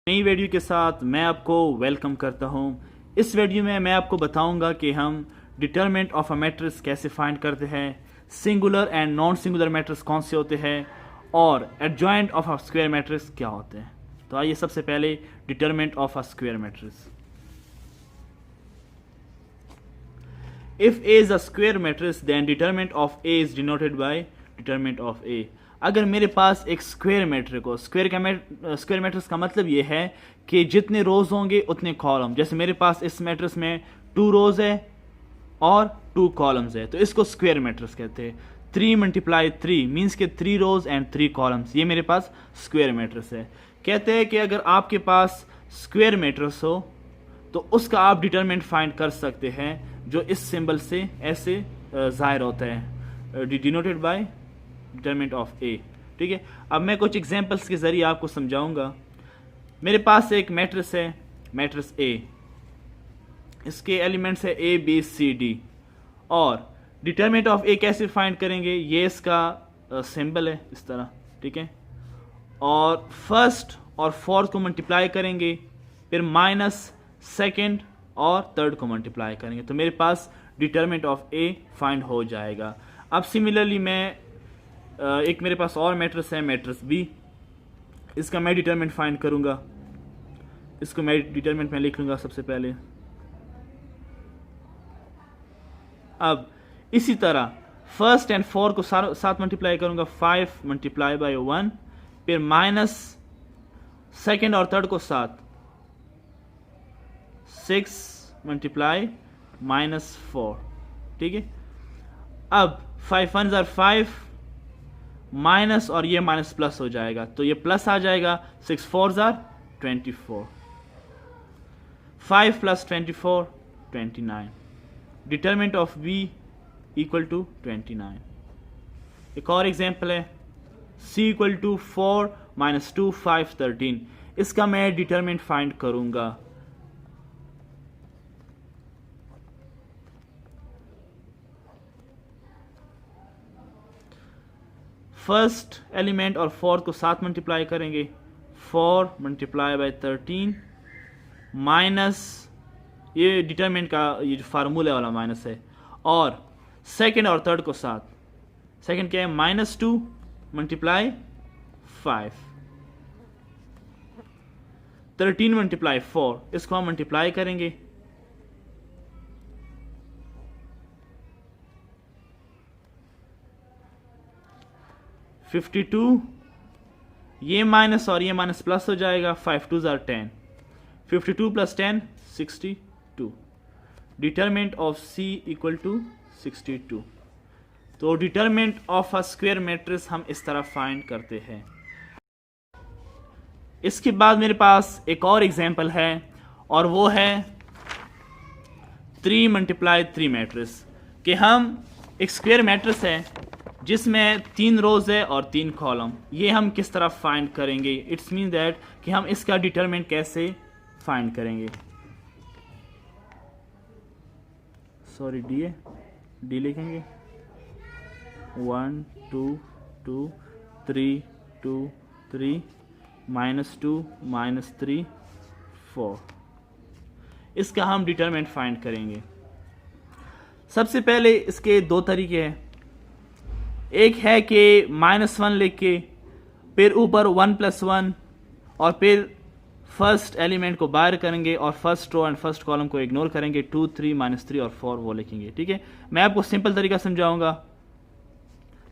नई वीडियो के साथ मैं आपको वेलकम करता हूं। इस वीडियो में मैं आपको बताऊंगा कि हम डिटरमिनेंट ऑफ अ मैट्रिक्स कैसे फाइंड करते हैं, singular and non singular matrix कौन से होते हैं और adjoint of a square matrix क्या होते हैं। तो आइए सबसे पहले determinant of a square matrix. If A is a square matrix, then determinant of A is denoted by determinant of A. अगर मेरे पास एक स्क्वायर मैट्रिक्स हो, स्क्वायर मैट्रिक्स का मतलब ये है कि जितने रोज होंगे उतने कॉलम। जैसे मेरे पास इस मैट्रिक्स में 2 रोज है और 2 कॉलम्स है, तो इसको स्क्वायर मैट्रिक्स कहते हैं। 3 × 3 मीन्स के 3 रोज एंड 3 कॉलम्स, ये मेरे पास स्क्वायर मैट्रिक्स है। कहते हैं कि अगर आपके पास स्क्वायर मैट्रिक्स हो तो उसका आप डिटरमिनेंट फाइंड कर सकते हैं, जो इस सिंबल से ऐसे जाहिर होता है, डिनोटेड बाय डिटरमिनेंट ऑफ ए। ठीक है, अब मैं कुछ एग्जांपल्स के जरिए आपको समझाऊंगा। मेरे पास एक मैट्रिक्स है, मैट्रिक्स ए, इसके एलिमेंट्स है ए बी सी डी, और डिटरमिनेंट ऑफ ए कैसे फाइंड करेंगे, ये इसका सिंबल है इस तरह। ठीक है, और फर्स्ट और फोर्थ को मल्टीप्लाई करेंगे, फिर माइनस सेकेंड और थर्ड को मल्टीप्लाई करेंगे, तो मेरे पास डिटरमिनेंट ऑफ ए फाइंड हो जाएगा। अब सिमिलरली मैं एक मेरे पास और मैट्रिक्स है, मैट्रिक्स बी, इसका मैं डिटरमिनेंट फाइंड करूंगा। इसको मैं डिटरमिनेंट में लिख लूंगा सबसे पहले। अब इसी तरह फर्स्ट एंड फोर को साथ मल्टीप्लाई करूंगा, 5 × 1, फिर माइनस सेकेंड और थर्ड को साथ, 6 × -4। ठीक है, अब 5 1s are 5, माइनस और ये माइनस प्लस हो जाएगा, तो ये प्लस आ जाएगा। 6 4s are 24, 5 + 24 29। Determinant of B equal to 29। एक और एग्जांपल है, c = 4 - 2 5 13। इसका मैं डिटरमिनेंट फाइंड करूंगा। फर्स्ट एलिमेंट और फोर्थ को साथ मल्टीप्लाई करेंगे, 4 × 13 माइनस, ये डिटरमिनेंट का ये जो फार्मूला वाला माइनस है, और सेकेंड और थर्ड को साथ, सेकेंड क्या है, -2 × 5, 13 × 4, इसको हम मल्टीप्लाई करेंगे, 52, ये माइनस और ये माइनस प्लस हो जाएगा, 5 2s are 10, 52 + 10 62। Determinant of C = 62। तो determinant of a square matrix हम इस तरह फाइंड करते हैं। इसके बाद मेरे पास एक और एग्जांपल है, और वो है 3 × 3 मैट्रिक्स, कि हम एक स्क्वायर मैट्रिक्स है जिसमें 3 रोज है और 3 कॉलम। ये हम किस तरह फाइंड करेंगे, इट्स मीन दैट कि हम इसका डिटरमिनेंट कैसे फाइंड करेंगे। सॉरी, डी लिखेंगे, 1 2 2 3 2 3 -2 -3 4। इसका हम डिटरमिनेंट फाइंड करेंगे। सबसे पहले इसके 2 तरीके हैं। एक है कि -1 लिख के फिर ऊपर 1 + 1, और फिर फर्स्ट एलिमेंट को बाहर करेंगे और first row and first column को इग्नोर करेंगे, 2 3 -3 और 4 वो लिखेंगे। ठीक है, मैं आपको सिंपल तरीका समझाऊंगा।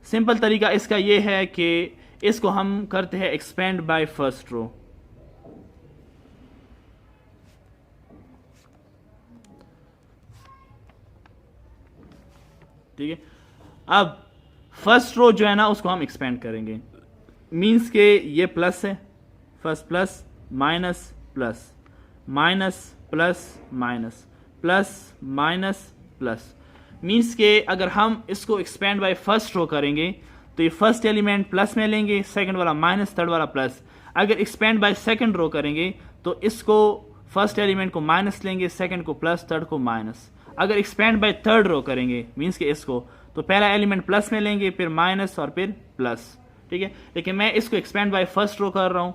सिंपल तरीका इसका ये है कि इसको हम करते हैं एक्सपेंड बाय फर्स्ट रो। ठीक है, अब फर्स्ट रो जो है ना उसको हम एक्सपेंड करेंगे, मीन्स के ये प्लस है, first plus minus plus minus plus minus plus minus plus, means के अगर हम इसको एक्सपेंड बाय फर्स्ट रो करेंगे तो ये फर्स्ट एलिमेंट प्लस में लेंगे, सेकंड वाला माइनस, थर्ड वाला प्लस। अगर एक्सपेंड बाय सेकंड रो करेंगे तो इसको फर्स्ट एलिमेंट को माइनस लेंगे, सेकंड को प्लस, थर्ड को माइनस। अगर एक्सपेंड बाय थर्ड रो करेंगे मीन्स के इसको, तो पहला एलिमेंट प्लस में लेंगे, फिर माइनस और फिर प्लस। ठीक है, लेकिन मैं इसको एक्सपेंड बाय फर्स्ट रो कर रहा हूँ,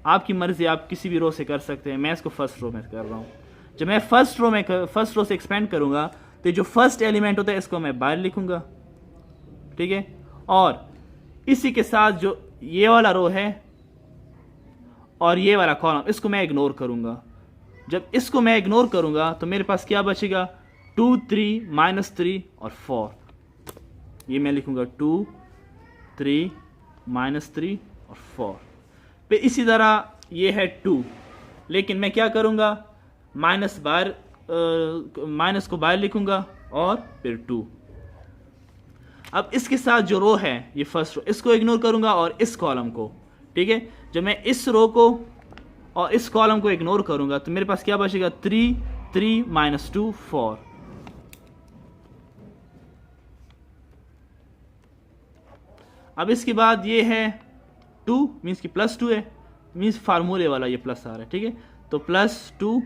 आपकी मर्जी, आप किसी भी रो से कर सकते हैं। मैं इसको फर्स्ट रो में कर रहा हूँ। जब मैं फर्स्ट रो से एक्सपेंड करूँगा तो जो फर्स्ट एलिमेंट होता है इसको मैं बाहर लिखूँगा, ठीक है। और इसी के साथ जो ये वाला रो है और ये वाला कॉलम, इसको मैं इग्नोर करूँगा। जब इसको मैं इग्नोर करूँगा तो मेरे पास क्या बचेगा, 2 3 -3 और 4। ये मैं लिखूँगा 2 3 -3 और 4। फिर इसी तरह ये है 2, लेकिन मैं क्या करूँगा, माइनस को बाहर लिखूँगा और फिर 2। अब इसके साथ जो रो है ये फर्स्ट रो, इसको इग्नोर करूँगा और इस कॉलम को, ठीक है। जब मैं इस रो को और इस कॉलम को इग्नोर करूँगा तो मेरे पास क्या बचेगा, 3 3 -2 4। अब इसके बाद ये है 2 मीन्स कि +2 है, मीन्स फार्मूले वाला ये प्लस आ रहा है, ठीक है। तो +2,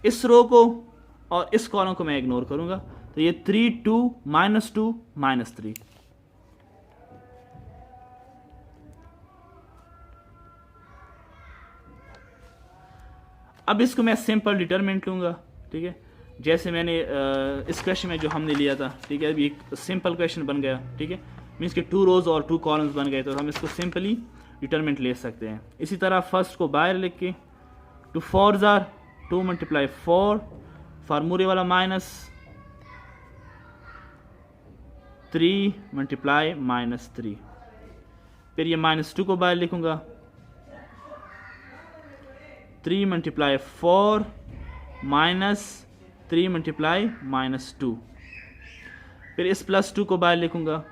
इस रो को और इस कॉलम को मैं इग्नोर करूंगा तो ये 3 2 -2 -3। अब इसको मैं सिंपल डिटरमिनेंट लूंगा, ठीक है। जैसे मैंने इस क्वेश्चन में जो हमने लिया था, ठीक है, अभी एक सिंपल क्वेश्चन बन गया, ठीक है। मीन्स कि 2 रोज और 2 कॉलम्स बन गए, तो हम इसको सिंपली डिटरमिनेंट ले सकते हैं। इसी तरह फर्स्ट को बाहर लिख के 2 4s are 2 × 4, फार्मूले वाला -3 × -3। फिर ये -2 को बाहर लिखूंगा, 3 × 4 -3 × -2। फिर इस +2 को बाहर लिखूंगा,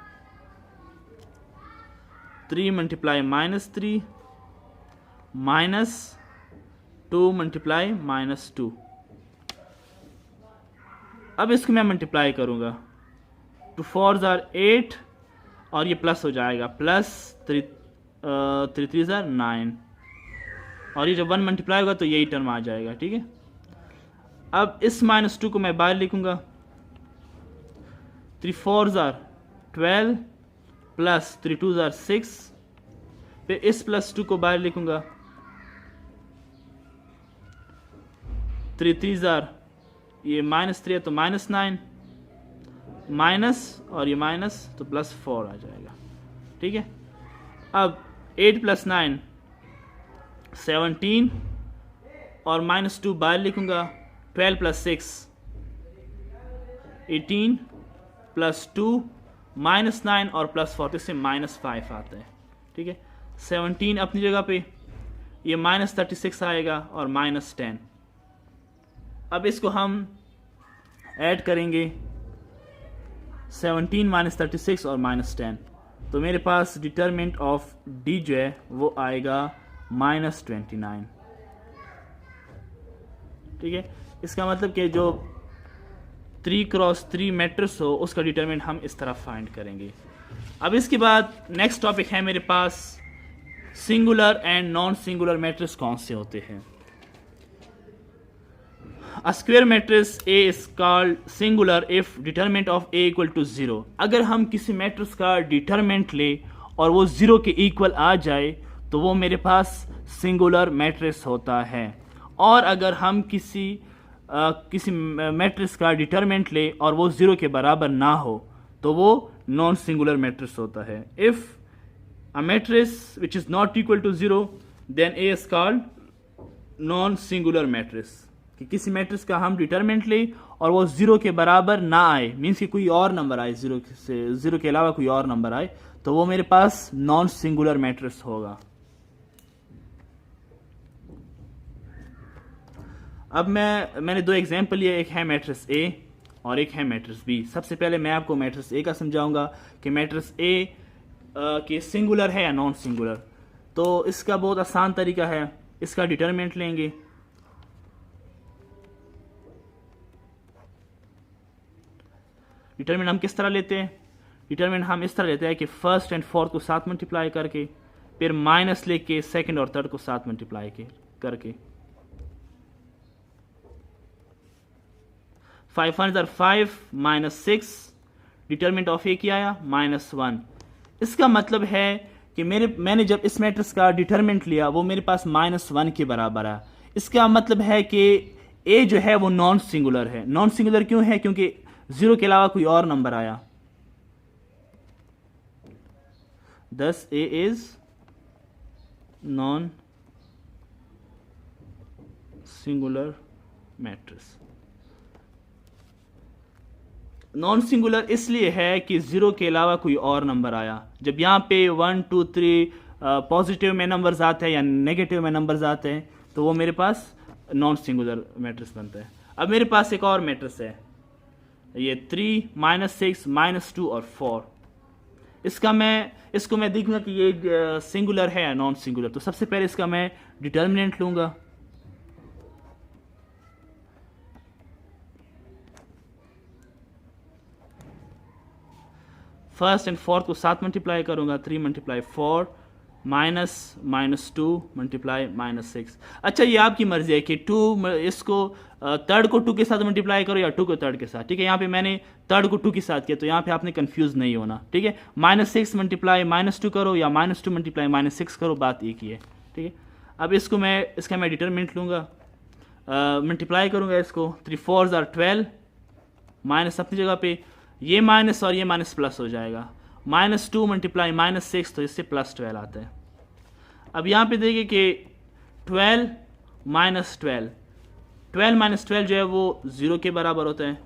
3 × -3 -2 × -2। अब इसको मैं मल्टीप्लाई करूंगा, 2 4s are 8 और ये प्लस हो जाएगा, +3 3s are 9 और ये जब 1 मल्टीप्लाई होगा तो यही टर्म आ जाएगा, ठीक है। अब इस -2 को मैं बाहर लिखूंगा, 3 4s are 12 +3 2s are 6। फिर इस +2 को बाहर लिखूंगा, 3 3s are, ये -3 है तो -9, माइनस और ये माइनस तो +4 आ जाएगा, ठीक है। अब 8 + 9 17 और -2 बाहर लिखूंगा, 12 + 6 18 +2 -9 और +4 तो इससे -5 आता है, ठीक है। 17 अपनी जगह पे, ये -36 आएगा और -10। अब इसको हम ऐड करेंगे, 17 -36 और -10, तो मेरे पास डिटरमिनेंट ऑफ D जो है वो आएगा -29, ठीक है। इसका मतलब कि जो 3 × 3 मैट्रिक्स हो उसका डिटरमिनेंट हम इस तरह फाइंड करेंगे। अब इसके बाद नेक्स्ट टॉपिक है मेरे पास, singular and non singular matrix कौन से होते हैं। A square matrix A is called singular if determinant of A equal to 0। अगर हम किसी मैट्रिक्स का डिटरमिनेंट ले और वो 0 के इक्वल आ जाए तो वो मेरे पास सिंगुलर मैट्रिक्स होता है। और अगर हम किसी मैट्रिक्स का डिटरमिनेंट ले और वो 0 के बराबर ना हो तो वो नॉन सिंगुलर मैट्रिक्स होता है। If a matrix which is not equal to 0 then A is called non singular matrix. कि किसी मैट्रिक्स का हम डिटरमिनेंट ले और वो 0 के बराबर ना आए, मीन्स कि कोई और नंबर आए, 0 के अलावा कोई और नंबर आए, तो वो मेरे पास नॉन सिंगुलर मैट्रिक्स होगा। अब मैंने 2 एग्जाम्पल लिए, एक है मैट्रिक्स A और एक है मैट्रिक्स B। सबसे पहले मैं आपको मैट्रिक्स A का समझाऊंगा कि मैट्रिक्स A कि सिंगुलर है या नॉन सिंगुलर। तो इसका बहुत आसान तरीका है, इसका डिटरमिनेंट लेंगे, डिटरमिनेंट हम किस तरह लेते हैं, डिटरमिनेंट हम इस तरह लेते हैं कि फर्स्ट एंड फोर्थ को साथ मल्टीप्लाई करके, फिर माइनस लेके सेकंड और थर्ड को साथ मल्टीप्लाई करके 5 1s are 5 -6, डिटरमिनेंट ऑफ ए क्या आया -1। इसका मतलब है कि मैंने जब इस मैट्रिक्स का डिटरमिनेंट लिया वो मेरे पास -1 के बराबर है। इसका मतलब है कि ए जो है वो नॉन सिंगुलर है। नॉन सिंगुलर क्यों है? क्योंकि 0 के अलावा कोई और नंबर आया। thus A is non singular matrix। Non singular इसलिए है कि 0 के अलावा कोई और नंबर आया। जब यहाँ पे 1 2 3 पॉजिटिव में नंबर्स आते हैं या नेगेटिव में नंबर्स आते हैं तो वो मेरे पास नॉन सिंगुलर मैट्रिक्स बनता है। अब मेरे पास एक और मैट्रिक्स है, ये 3 -6 -2 और 4। इसको मैं देखूंगा कि ये सिंगुलर है या नॉन सिंगुलर। तो सबसे पहले इसका मैं डिटर्मिनेंट लूंगा। फर्स्ट एंड फोर्थ को 7 मल्टीप्लाई करूंगा, 3 × 4 -2 × -6। अच्छा, ये आपकी मर्जी है कि इसको थर्ड को 2 के साथ मल्टीप्लाई करो या 2 को थर्ड के साथ। ठीक है, यहाँ पे मैंने थर्ड को 2 के साथ किया तो यहाँ पे आपने कंफ्यूज नहीं होना। ठीक है, -6 × -2 करो या -2 × -6 करो, बात एक ही है। ठीक है, अब इसका मैं डिटरमिनेंट लूँगा, मल्टीप्लाई करूँगा इसको। 3 4s are 12, माइनस अपनी जगह पे, ये माइनस और ये माइनस प्लस हो जाएगा। -2 × -6 तो इससे +12 आता है। अब यहाँ पे देखिए कि 12 -12 जो है वो 0 के बराबर होता है।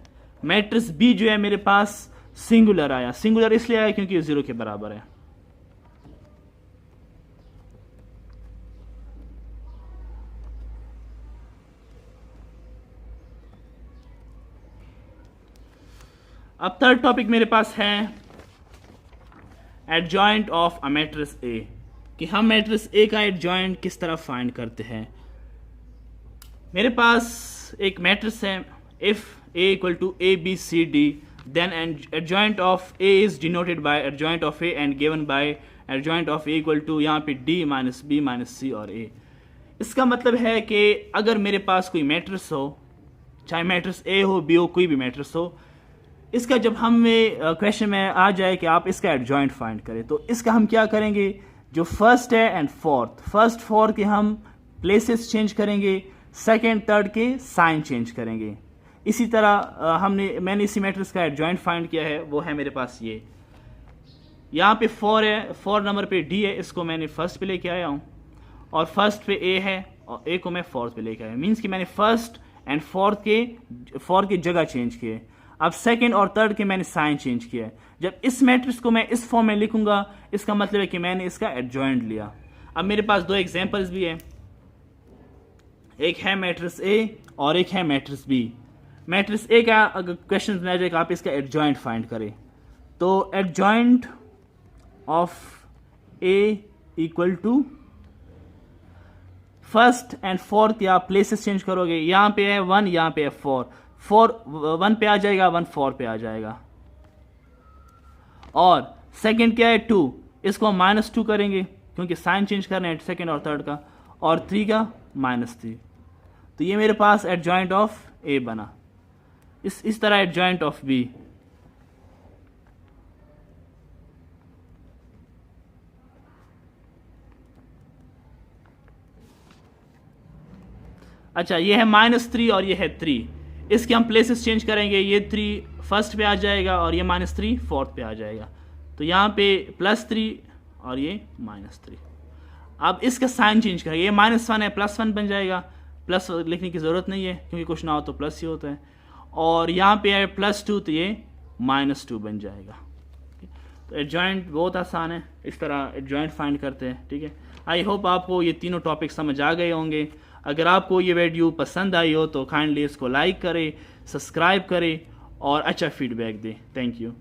मैट्रिक्स बी जो है मेरे पास सिंगुलर आया। सिंगुलर इसलिए आया क्योंकि 0 के बराबर है। अब थर्ड टॉपिक मेरे पास है adjoint of a matrix A, कि हम मैट्रिक्स ए का एडजॉइंट किस तरह फाइंड करते हैं। मेरे पास एक मैट्रिक्स है, if a equal to a b c d then adjoint of a is denoted by adjoint of a and given by adjoint of a equal to यहाँ पे d minus b minus c और a। इसका मतलब है कि अगर मेरे पास कोई मैट्रिक्स हो, चाहे मैट्रिक्स a हो b हो, कोई भी मैट्रिक्स हो, इसका जब हमें क्वेश्चन में आ जाए कि आप इसका एडजॉइंट फाइंड करें तो इसका हम क्या करेंगे, जो फर्स्ट है एंड फर्स्ट फोर्थ के हम प्लेसेस चेंज करेंगे, सेकेंड थर्ड के साइन चेंज करेंगे। इसी तरह मैंने इसी मैट्रिक्स का एडजॉइंट फाइंड किया है, वो है मेरे पास ये। यहाँ पे 4 है, 4 नंबर पे d है, इसको मैंने फर्स्ट पे लेके आया हूँ, और फर्स्ट पे a है और a को मैं फोर्थ पे लेके आया। मीन्स कि मैंने फर्स्ट एंड फोर्थ की जगह चेंज किए। अब सेकंड और थर्ड के मैंने साइन चेंज किया है। जब इस मैट्रिक्स को मैं इस फॉर्म में लिखूंगा इसका मतलब है कि मैंने इसका एडजॉइंट लिया। अब मेरे पास 2 एग्जांपल्स भी है, एक है मैट्रिक्स ए और एक है मैट्रिक्स बी। मैट्रिक्स ए का अगर क्वेश्चन में आ जाए कि आप इसका एडजॉइंट फाइंड करें तो adjoint of A equal to first and fourth या प्लेसेस चेंज करोगे, यहाँ पे है 1, यहाँ पे है 4 1 पे आ जाएगा, 1 4 पे आ जाएगा। और सेकंड क्या है 2, इसको हम -2 करेंगे क्योंकि साइन चेंज करना है सेकंड और थर्ड का, और 3 का -3। तो ये मेरे पास एडजॉइंट ऑफ ए बना। इस तरह एडजॉइंट ऑफ बी। अच्छा, ये है -3 और ये है 3, इसके हम प्लेसेस चेंज करेंगे। ये 3 फर्स्ट पे आ जाएगा और ये -3 फोर्थ पे आ जाएगा। तो यहाँ पे +3 और ये -3। अब इसका साइन चेंज करेंगे, ये -1 है, +1 बन जाएगा। प्लस लिखने की ज़रूरत नहीं है क्योंकि कुछ ना हो तो प्लस ही होता है। और यहाँ पे है +2 तो ये -2 बन जाएगा। तो एडजॉइंट बहुत आसान है, इस तरह एडजॉइंट फाइंड करते हैं। ठीक है, आई होप आपको ये तीनों टॉपिक समझ आ गए होंगे। अगर आपको ये वीडियो पसंद आई हो तो काइंडली इसको लाइक करें, सब्सक्राइब करें और अच्छा फीडबैक दें। Thank you.